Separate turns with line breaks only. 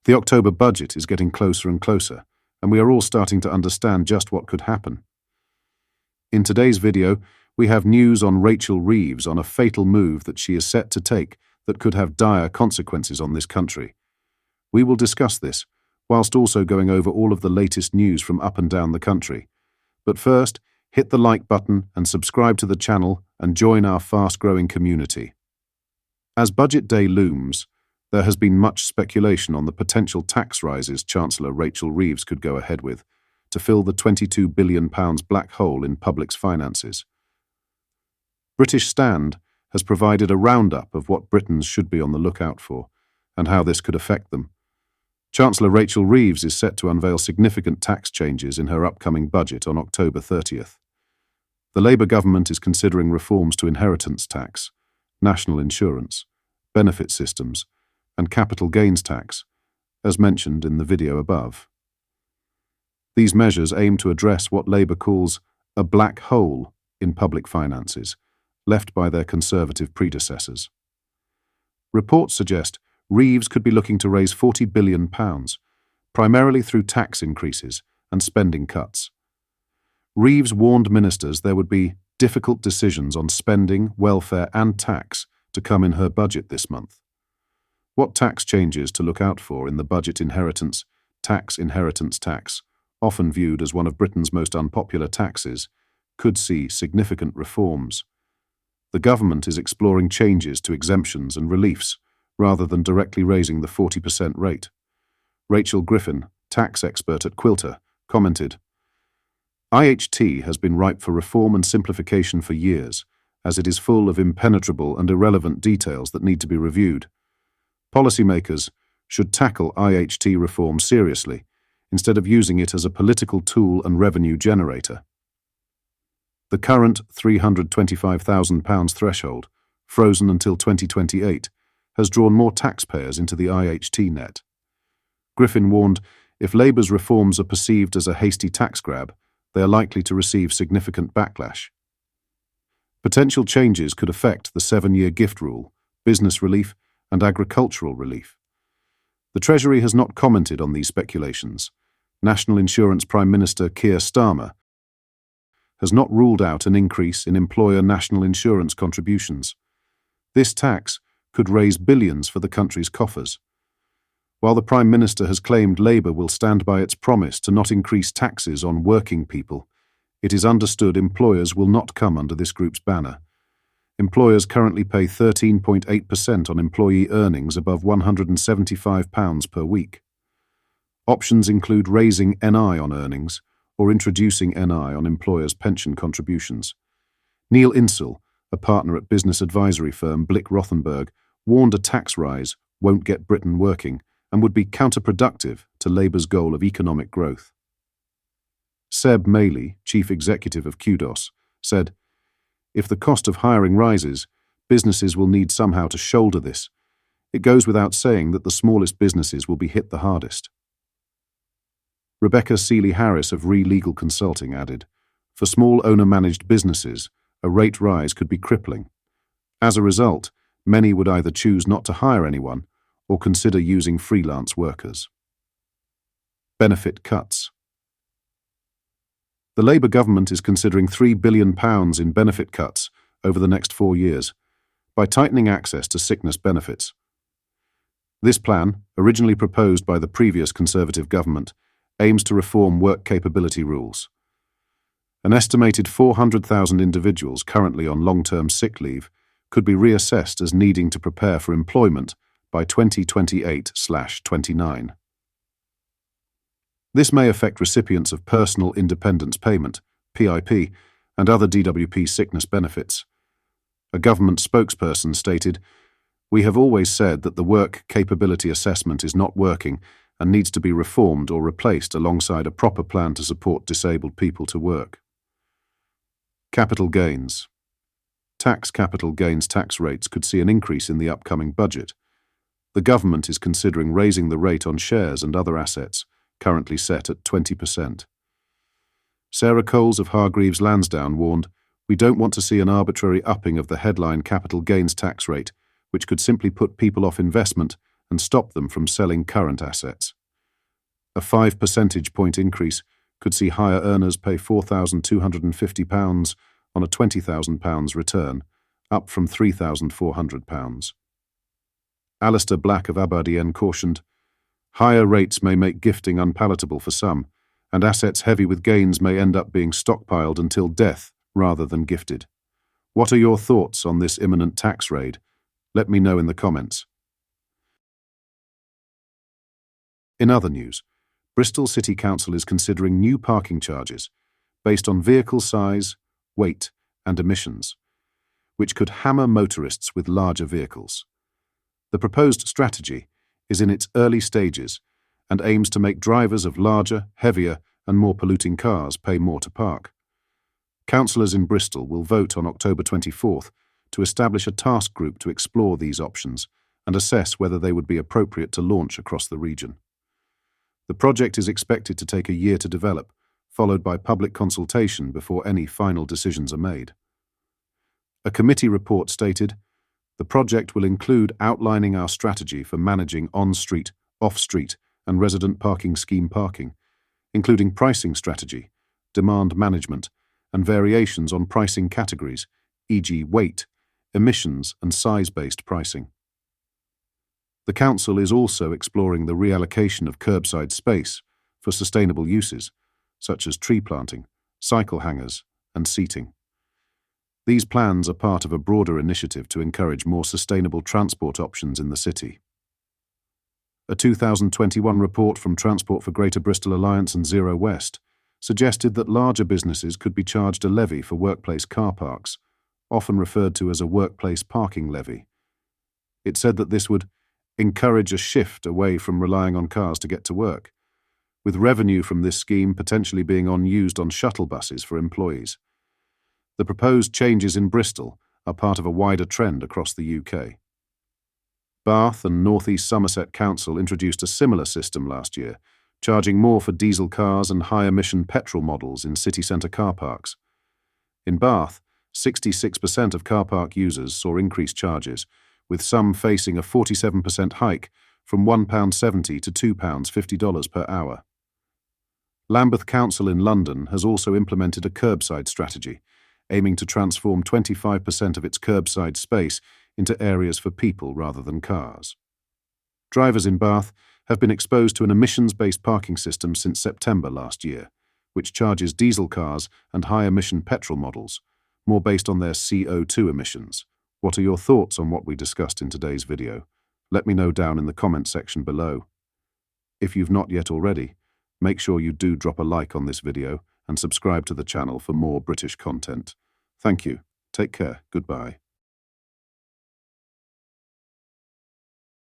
The October budget is getting closer and closer, and we are all starting to understand just what could happen. In today's video, we have news on Rachel Reeves on a fatal move that she is set to take that could have dire consequences on this country. We will discuss this, whilst also going over all of the latest news from up and down the country. But first, hit the like button and subscribe to the channel and join our fast-growing community. As Budget Day looms, there has been much speculation on the potential tax rises Chancellor Rachel Reeves could go ahead with to fill the £22 billion black hole in public's finances. British Stand has provided a roundup of what Britons should be on the lookout for and how this could affect them. Chancellor Rachel Reeves is set to unveil significant tax changes in her upcoming budget on October 30th. The Labour government is considering reforms to inheritance tax, national insurance, benefit systems, and capital gains tax, as mentioned in the video above. These measures aim to address what Labour calls a black hole in public finances, left by their Conservative predecessors. Reports suggest Reeves could be looking to raise £40 billion, primarily through tax increases and spending cuts. Reeves warned ministers there would be difficult decisions on spending, welfare and tax to come in her budget this month. What tax changes to look out for in the budget inheritance tax, often viewed as one of Britain's most unpopular taxes, could see significant reforms. The government is exploring changes to exemptions and reliefs, rather than directly raising the 40% rate. Rachel Griffin, tax expert at Quilter, commented, "IHT has been ripe for reform and simplification for years, as it is full of impenetrable and irrelevant details that need to be reviewed. Policymakers should tackle IHT reform seriously, instead of using it as a political tool and revenue generator. The current £325,000 threshold, frozen until 2028, has drawn more taxpayers into the IHT net." Griffin warned, if Labour's reforms are perceived as a hasty tax grab, they are likely to receive significant backlash. Potential changes could affect the 7-year gift rule, business relief, and agricultural relief. The Treasury has not commented on these speculations. National Insurance Prime Minister Keir Starmer has not ruled out an increase in employer national insurance contributions. This tax could raise billions for the country's coffers. While the Prime Minister has claimed Labour will stand by its promise to not increase taxes on working people, it is understood employers will not come under this group's banner. Employers currently pay 13.8% on employee earnings above £175 per week. Options include raising NI on earnings or introducing NI on employers' pension contributions. Neil Insel, a partner at business advisory firm Blick Rothenberg, warned a tax rise won't get Britain working and would be counterproductive to Labour's goal of economic growth. Seb Maley, chief executive of Kudos, said, "If the cost of hiring rises, businesses will need somehow to shoulder this. It goes without saying that the smallest businesses will be hit the hardest." Rebecca Seeley-Harris of Re Legal Consulting added, "For small owner-managed businesses, a rate rise could be crippling. As a result, many would either choose not to hire anyone or consider using freelance workers." Benefit cuts. The Labour government is considering £3 billion in benefit cuts over the next 4 years by tightening access to sickness benefits. This plan, originally proposed by the previous Conservative government, aims to reform work capability rules. An estimated 400,000 individuals currently on long-term sick leave could be reassessed as needing to prepare for employment by 2028/29. This may affect recipients of Personal Independence Payment, PIP, and other DWP sickness benefits. A government spokesperson stated, "We have always said that the work capability assessment is not working and needs to be reformed or replaced alongside a proper plan to support disabled people to work." Capital gains. Capital gains tax rates could see an increase in the upcoming budget. The government is considering raising the rate on shares and other assets, currently set at 20%. Sarah Coles of Hargreaves Lansdowne warned, "We don't want to see an arbitrary upping of the headline capital gains tax rate, which could simply put people off investment and stop them from selling current assets. A 5 percentage point increase could see higher earners pay £4,250 on a £20,000 return, up from £3,400. Alistair Black of Aberdeen cautioned, "Higher rates may make gifting unpalatable for some, and assets heavy with gains may end up being stockpiled until death rather than gifted." What are your thoughts on this imminent tax raid? Let me know in the comments. In other news, Bristol City Council is considering new parking charges based on vehicle size, weight, and emissions, which could hammer motorists with larger vehicles. The proposed strategy is in its early stages and aims to make drivers of larger, heavier, and more polluting cars pay more to park. Councillors in Bristol will vote on October 24th to establish a task group to explore these options and assess whether they would be appropriate to launch across the region. The project is expected to take a year to develop, followed by public consultation before any final decisions are made. A committee report stated, "The project will include outlining our strategy for managing on-street, off-street, and resident parking scheme parking, including pricing strategy, demand management, and variations on pricing categories, e.g. weight, emissions, and size-based pricing." The Council is also exploring the reallocation of curbside space for sustainable uses, such as tree planting, cycle hangers, and seating. These plans are part of a broader initiative to encourage more sustainable transport options in the city. A 2021 report from Transport for Greater Bristol Alliance and Zero West suggested that larger businesses could be charged a levy for workplace car parks, often referred to as a workplace parking levy. It said that this would encourage a shift away from relying on cars to get to work, with revenue from this scheme potentially being used on shuttle buses for employees. The proposed changes in Bristol are part of a wider trend across the UK. Bath and North East Somerset Council introduced a similar system last year, charging more for diesel cars and high-emission petrol models in city centre car parks. In Bath, 66% of car park users saw increased charges, with some facing a 47% hike from £1.70 to £2.50 per hour. Lambeth Council in London has also implemented a curbside strategy, aiming to transform 25% of its curbside space into areas for people rather than cars. Drivers in Bath have been exposed to an emissions-based parking system since September last year, which charges diesel cars and high-emission petrol models, more based on their CO2 emissions. What are your thoughts on what we discussed in today's video? Let me know down in the comment section below. If you've not yet already, make sure you do drop a like on this video and subscribe to the channel for more British content. Thank you. Take care. Goodbye.